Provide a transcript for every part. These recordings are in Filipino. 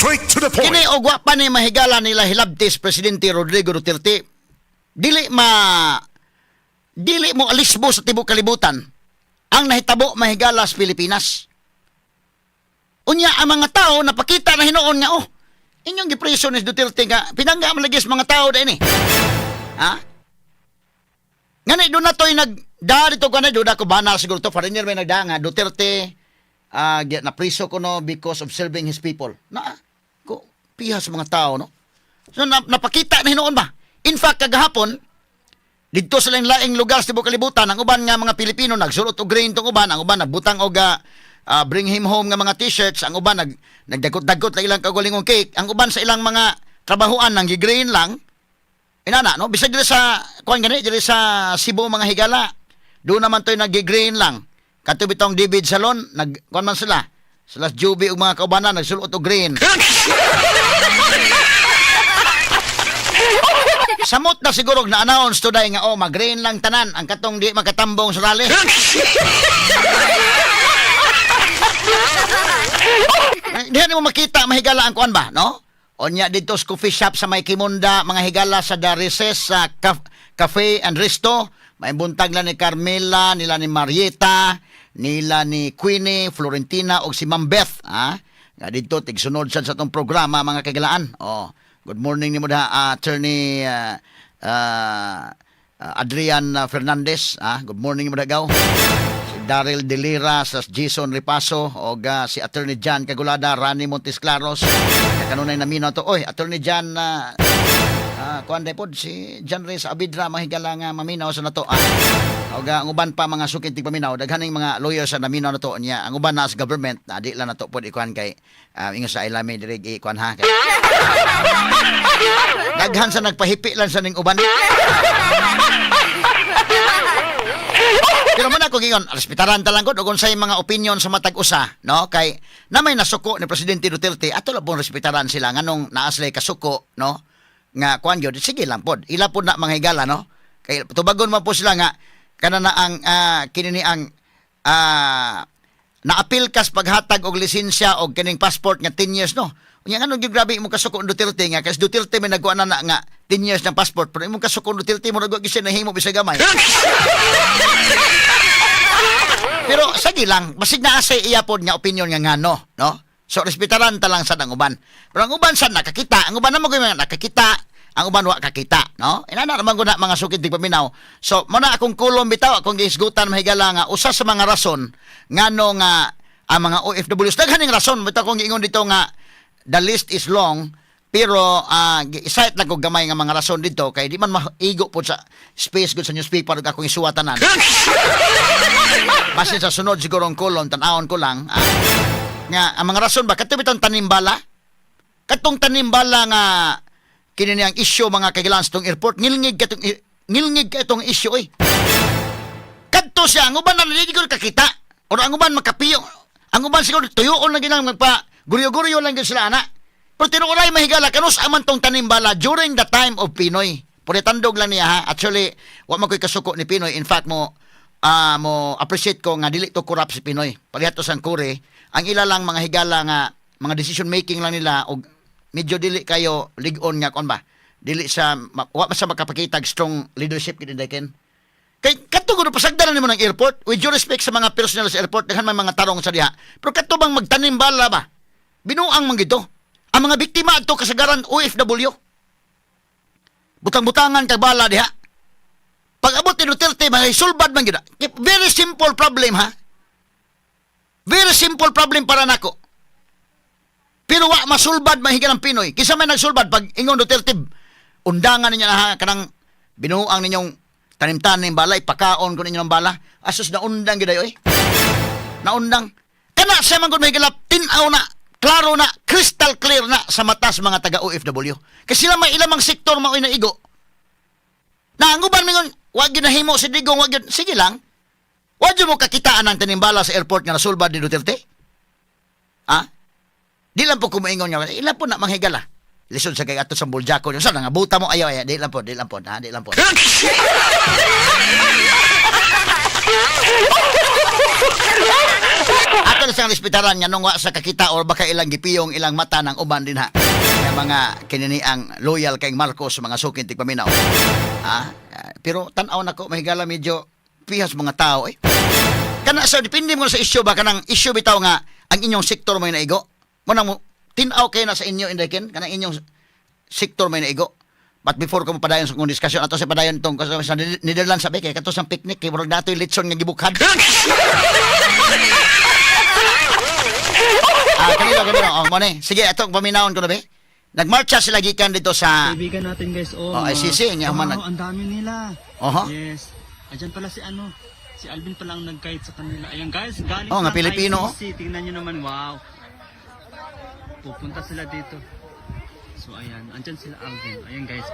Straight to the point. Kini og wa pa ni mahigala nila hilabtis Presidente Rodrigo Duterte. Dili mo alisbo sa tibuok kalibutan ang nahitabo mahigala sa Pilipinas. Unya ang mga tao napakita na hinuon nga inyong gipreso ni Duterte nga pinangga malagi sa mga tao din Ha? Ngani do na toy dito ko na do ko bana siguro to foreigner may nagdanga Duterte na priso ko no because of serving his people. Ko piha sa mga tao no. So napakita na hinuon ba? In fact kagahapon dito sa laing lugar sa tibuok kalibutan ang uban nga mga Pilipino nagsulot og grain tong uban, ang uban nagbutang og bring him home nga mga t-shirts, ang uban nagdagot-dagot lang ilang kagulingong cake, ang uban sa ilang mga trabahuan nang gigrain lang. Inana no bisag diri sa kuan gani diri sa Cebu mga higala. Do naman toy nag-grain lang. Kato bitong David Salon, kuan man sila. Sila Juby ug mga kaubanan nagsulot og grain. Samot na siguro na-announce today nga mag-grain lang tanan ang katong di makatambong sa rally. Diyan mo makita mahigala ang kuan ba, no? Onya dito sa coffee shop sa May Kimunda, mga higala sa The Recess sa Cafe and Resto. May buntag lang ni Carmela, nila ni Marieta, nila ni Queenie, Florentina o si Ma'am Beth. Nga dito, tigsunod sa itong programa, mga kagalaan. Good morning ni mo Attorney Adrian Fernandez. Good morning ni mo gaw. Si Daryl Delira, sa Jason Ripaso, o si Attorney Jan Kagulada, Rani Montesclaros. Kanunay na minaw to. Attorney Jan, kuan pod si Jan Reyes Abidra, mahigala nga maminaw sa nato. Ang uban pa mga sukit paminaw, daghaning mga lawyers sa naminaw na to niya. Ang uban na sa government, di lang na to pod ikuan kay ingon sa ilami diri ikuan ha. Kay daghan sa nagpahipi lang sa ning uban. Pero man ako gingon, respetaran ta lang gud og unsay mga opinion sa matag usa, no? Kay na may nasuko ni Presidente Duterte, ato lang pong respetaran sila nganong naaslay kasuko, no? Nga kuan gyud, sige lang pod. Ila pod na mga higala, no? Kay tubagon man po sila nga kana na ang kinini ang naapil kas paghatag og lisensya og kining passport nga 10 years, no? Unya ano gyud grabe imong kasuko Duterte nga kasi Duterte may nagkuha na nga 10 years ng passport pero imong kasuko Duterte mo nagwa gyud nahimo bisag gamay. Pero sige lang, basig na asay iya pod nga opinion nga ngano, no? So respetaran ta lang sa ang uban. Pero ang uban sa nakakita, ang uban naman ko mga nakakita, ang uban wa kakita, no? Inana naman ko na mga sukid dig paminaw. So mo na akong kulom bitaw, akong gihisgutan mahigala nga usa sa mga rason ngano nga ang mga OFWs daghaning rason bitaw kong giingon dito nga the list is long pero gi-cite lang ko gamay nga mga rason dito kay di man maigo po sa space gud sa newspaper ug akong isuwatanan. Basin sa sunod siguro ang kulom tan-awon ko lang nga ang mga rason ba kadto bitong tanimbala? Katong tanimbala nga kini ang issue mga kagilans tong airport ngilngig ka itong issue kadto siya ang uban na hindi ko kakita o ang uban makapiyo ang uban siguro tuyoon lang ginang magpa guryo-guryo lang gid sila ana pero tinuulay mahigala kanus aman tong tanimbala during the time of Pinoy pure tandog lang niya ha actually wa man koy kasuko ni Pinoy in fact mo appreciate ko nga dili to corrupt si Pinoy palihat to sang kure ang ila lang mga higala nga mga decision making lang nila og medyo dili kayo lig-on nga kon ba dili sa wa sa makapakita strong leadership kini daken kay kadto gud pasagdan nimo ng airport with due respect sa mga personnel sa airport daghan may mga tarong sa diha pero kadto bang magtanim bala ba binuang man gito ang mga biktima adto kasagaran OFW butang-butangan kay bala diha pag abot ni Duterte may sulbad man gid very simple problem ha very simple problem para nako. Pero wa masulbad mahiga ng Pinoy. Kisa may nagsulbad pag ingon Duterte, undangan ninyo na kanang binuang ninyong tanim-tanim balay, pakaon ko ninyo ng bala. Asus na undang giday oy. Naundang. Kana sa man gud mahiga tinaw na, klaro na, crystal clear na sa mata sa mga taga OFW. Kasi sila may ilamang sektor maoy na igo. Na ang uban mingon, wa gyud nahimo si Digong, wa gyud sige lang. Wa gyud mo kakitaan ang tanimbala sa airport nga nasulbad ni Duterte. Di lang po kumaingon niya. Ila po na manghigala. Lisod sa kay ato sa buljako. Saan nga buta mo ayaw. Di lang po. Di lang po. Ato na sang respetaran nga nung wa sa kakita or baka ilang gipiyong ilang mata ng uban din ha. Nga mga kinini ang loyal kay Marcos mga sukin tigpaminaw. Pero tan-aw nako mahigala medyo pihas mga tao eh. Kana sa depende mo sa issue ba kanang issue bitaw nga ang inyong sektor mo naigo. Mo nang tin-aw kay na sa inyo inday kanang inyong sektor mo naigo. But before ko mapadayon sa kong diskusyon, ato sa padayon tong sa Netherlands sabi, kaya kato sa picnic, kaya murag nato yung litson nga gibukhad. Kanila. Oh, mone. Sige, atong paminawon ko na be. Nagmarcha sila gikan dito sa... Kaibigan natin guys, ICC. Ang dami nila. Yes. Ayan pala si Alvin pala ang nag-guide sa kanila. Ayan guys, galing nga Pilipino. ICC. Tingnan nyo naman, wow. Pupunta sila dito. So ayan, andyan sila Alvin. Ayan guys,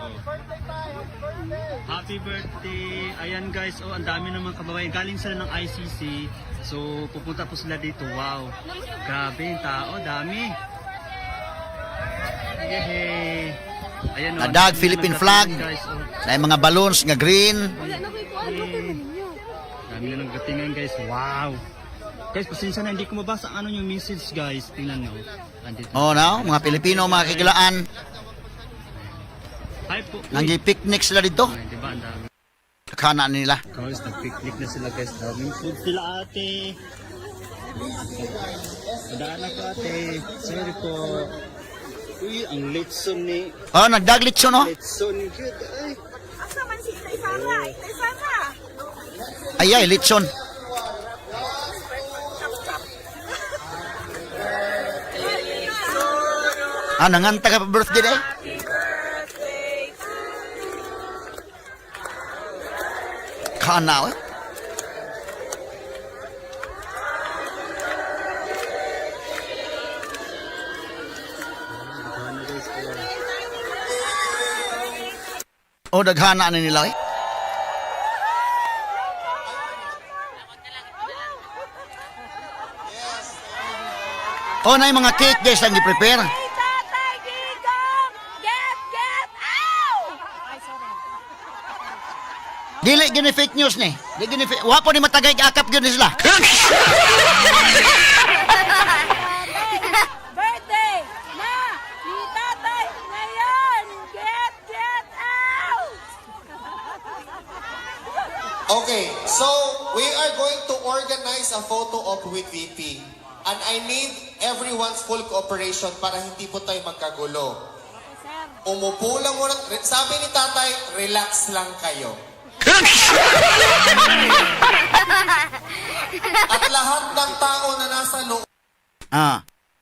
Happy birthday! Ayan guys, ang dami naman kababayan. Galing sila ng ICC. So pupunta po sila dito. Wow! Grabe yung tao, dami. Yehey! Ayan Nadag Philippine flag. Guys, Na mga balloons nga green. Dami na ng gatingan guys. Wow! Guys, pasensya na, hindi ko mabasa ang yung message guys. Tingnan nyo. Now, mga Pilipino, mga kikilaan. Hi po. Nanggi-picnic sila dito. Ay, diba, ang dami. Kakana nila. Guys, nag-picnic na sila guys. Daming food sila ate. Padaan ako ate. Sorry po. Uy, ang litson ni... Nagdaglitso, no? Litson ni good. Ay. Asa man si Tay Sara? Tay Sara. Ay, litson. Nanganta ka pa birthday day? Kana, daghana na nila, na yung mga cake guys ang i-prepare. Tatay Gigong! Get out! Ay, sorry. Dili gini fake news ni. Wapo ni matagay akap gyud ni sila. Birthday na ni Tatay ngayon! Get out! Okay, so we are going to organize a photo op with VP. And I need everyone's full cooperation para hindi po tayo magkagulo. Umupo lang muna. Sabi ni tatay, relax lang kayo. At lahat ng tao na nasa loob.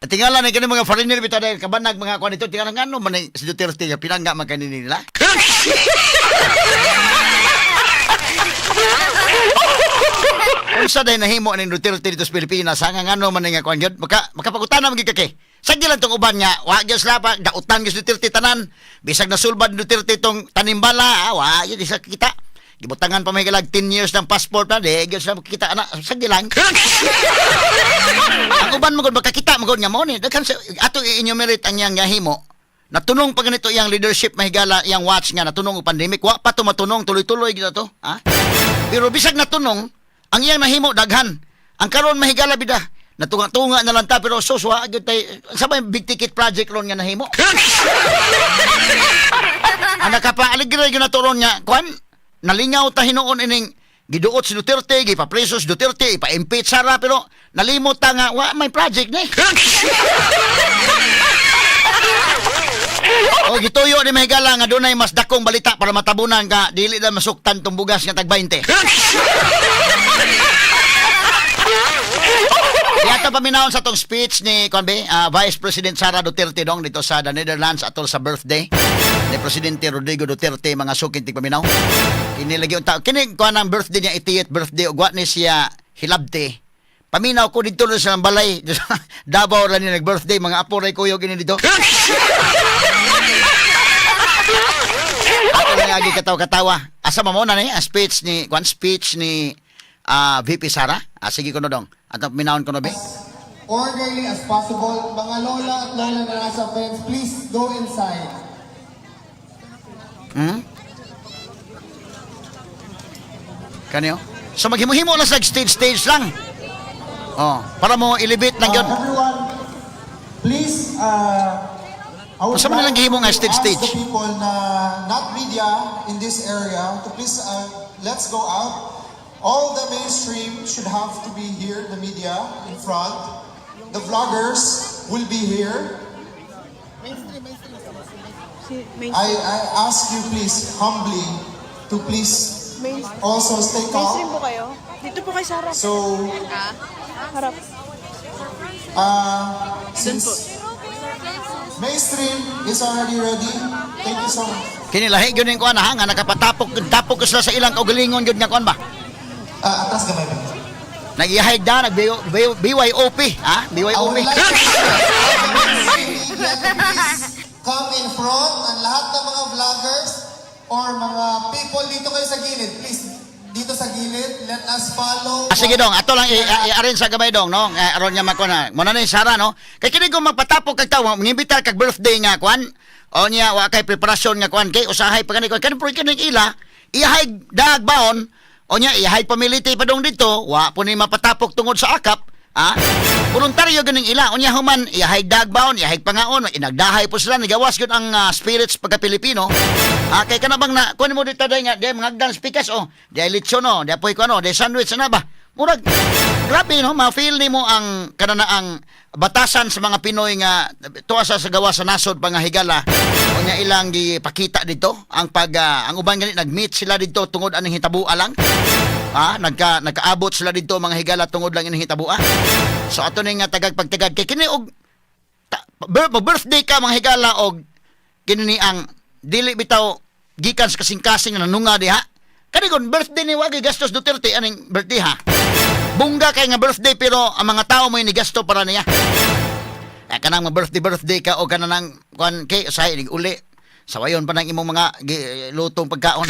Tingala na kini mga foreigner bitaw dahil kabanag mga kuan ito. Tingala nga no man si Duterte nga pinangga man kanini nila. Unsa day nahimo ning Duterte dito sa Pilipinas nga ngano man nga kuan gyud makapagutana man gyud kay sagdi lang tong uban nga wa gyud sila pa dautan gyud Duterte tanan bisag nasulbad Duterte tong tanimbala wa gyud isa kita gibutangan pa may kalag 10 years ng passport na de gyud sila kita ana sagdi lang ang uban mo gud makakita mo gud nga mo ni daghan ato i-enumerate ang yang himo natunong pa ganito yang leadership mahigala yang watch nga natunong og pandemic wa pa to matunong tuloy-tuloy gid to pero bisag natunong ang iyang nahimo daghan. Ang karon mahigala bida. Natunga-tunga na lang ta pero suswa gyud tay sabay big ticket project ron nga nahimo. Ang nakapaaligre gyud naturon nga kwan nalingaw ta hinuon ining giduot si Duterte, gipapreso si Duterte, ipa-impeach Sara pero nalimot ta nga wa may project ni. Gituyo ni mahigala nga dunay mas dakong balita para matabunan ka dili na masuktan tong bugas nga tag 20. Ito paminahon sa tong speech ni Vice President Sara Duterte dong dito sa the Netherlands atol sa birthday ni Presidente Rodrigo Duterte mga sukin tigpaminaw. Inilagi unta kini kuan ang birthday niya 88th birthday ug wa ni siya hilabte. Paminaw ko dito sa balay Davao ra ni nag-birthday mga apo ray kuyo gini dito. Ako lang agi katawa-katawa. Asa mo na ni speech ni VP Sara. Sige ko no dong. At minahon ko no be. Orderly as possible. Mga lola at lola na nasa fence, please go inside. Kanyo? So maghimo-himo lang sa stage lang. Oh, para mo elevate lang yun. Everyone, please, I would Basta man nilang gihimo nga to stage, ask stage. the people na not media in this area to please, let's go out. All the mainstream should have to be here, the media in front. The vloggers will be here. I ask you please, humbly, to please also stay Mainstream calm. po kayo? Dito po kay Sarah. So, Harap. since mainstream is already ready, thank you so much. Kinilahi yun yung kuan ha, nga nakapatapok ko sila sa ilang kaugalingon yun nga kuan ba? Atas gamay ba? Nag-ihayag na, BYOP, ha? I BYOP. would like to media to please come in front, ang lahat ng mga vloggers or mga people dito kayo sa gilid, please, dito sa gilid, let us follow. Sige dong, ato lang i-arrange sa gamay dong, no? Aron niya makuna. Muna ni Sara, no? Kay kini ko magpatapok kag tawo, mangimbita kag birthday nga kwan. O niya wa kay preparasyon nga kwan kay usahay pa kani kani ila, ihayag dag baon. O niya ihayag pamiliti pa dong dito, wa po ni mapatapok tungod sa akap. Ha? Voluntaryo ganing ila. O niya human, ihayag dag baon, ihayag pangaon, inagdahay po sila, nagawas gyud ang spirits pagka Pilipino. Kay kana bang na kunin mo dito day nga, day mangagdan speakers oh. Day litso no, day poy ko ano, day sandwich na ba? Murag grabe no, ma-feel nimo ang kanana ang batasan sa mga Pinoy nga tuwa sa gawa sa nasod pa nga higala. O nya ilang gipakita dito ang ang uban gani nag-meet sila dito tungod aning hitabua lang. Nagkaabot sila dito mga higala tungod lang ining hitabua. So ato ni nga tagag-pagtagad kay kini og birthday ka mga higala og kini ang dili bitaw gikan sa kasing-kasing na nanunga diha. Kani kon birthday ni Wagi Gastos Duterte aning birthday ha. Bungga kay nga birthday pero ang mga tao mo ni gasto para niya. Kanang birthday ka o kanang kuan kay usahay ning uli. Sawayon pa nang imong mga lutong pagkaon.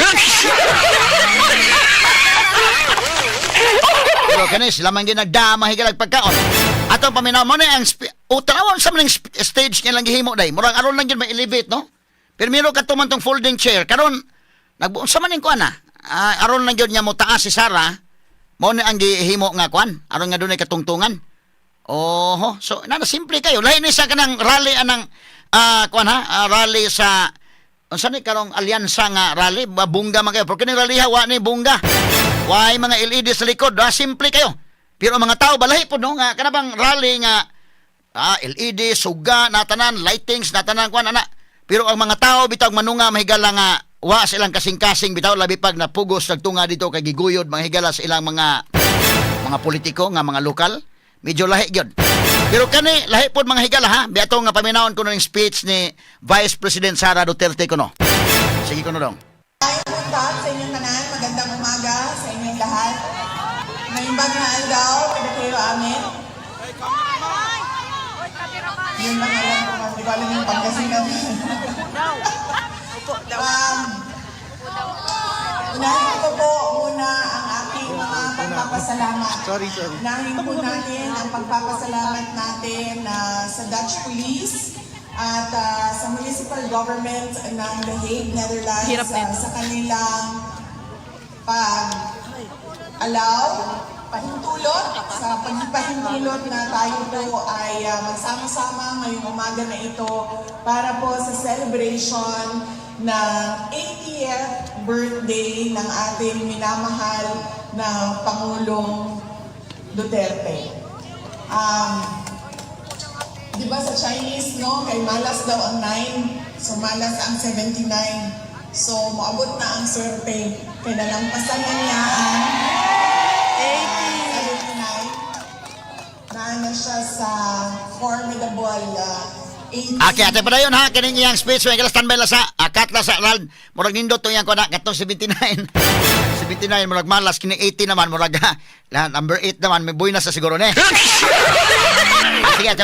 Pero kani sila man ginagdama higalag pagkaon. Ato paminaw mo na ang utawon sa maning stage nga lang gihimo day. Murag aron lang gyud may elevate no. Pero meron ka tuman tong folding chair karon nagbuon sa maning kuan aron lang gyud nya mo taas si Sara. Mao ni ang gihimo nga kuan aron nga dunay katungtungan. Oho, so na simple kayo. Lahi ni sa kanang rally anang kuan rally sa unsa ni karong alyansa nga rally bungga man kayo. Pero kini rally wa ni bungga. Way mga LED sa likod, simple kayo. Pero ang mga tao balahi po no nga kanabang rally nga LED, suga, natanan, lightings, natanan kuan ana. Pero ang mga tao bitaw manunga mahigala nga wa silang kasing-kasing bitaw labi pag napugos nagtunga dito kay giguyod mga higala sa ilang mga politiko nga mga lokal. Medyo lahi gyud. Pero kani lahi pod mga higala ha. Biato nga paminawon ko ning speech ni Vice President Sara Duterte kuno. Sige kuno dong. Sa inyong tanan, magandang umaga sa inyong lahat. Naimbag na aldaw, kada kayo amin. Yun lang alam ko, di ba alam yung Pangasinan? Unahin ko po muna ang aking mga pagpapasalamat. Unahin po natin ang pagpapasalamat natin sa Dutch Police at sa municipal government ng The Hague, Netherlands sa kanilang pag-allow, pahintulot, sa pagpahintulot na tayo po ay magsama-sama ngayong umaga na ito para po sa celebration ng 80th birthday ng ating minamahal na Pangulong Duterte. Di ba sa Chinese, no? Kay malas daw ang 9, so malas ang 79. So, maabot na ang swerte. Kaya nalampasan na niya ang 79. Naana siya sa formidable 80. Okay, ate pa yun ha. Kining iyang speech. May kala standby la sa akat la sa Rald. Murag nindot to iyang kuna. Katong 79. 79, murag malas. Kining 80 naman. Murag number 8 naman. May buhay na sa siguro ne. Sige, ate.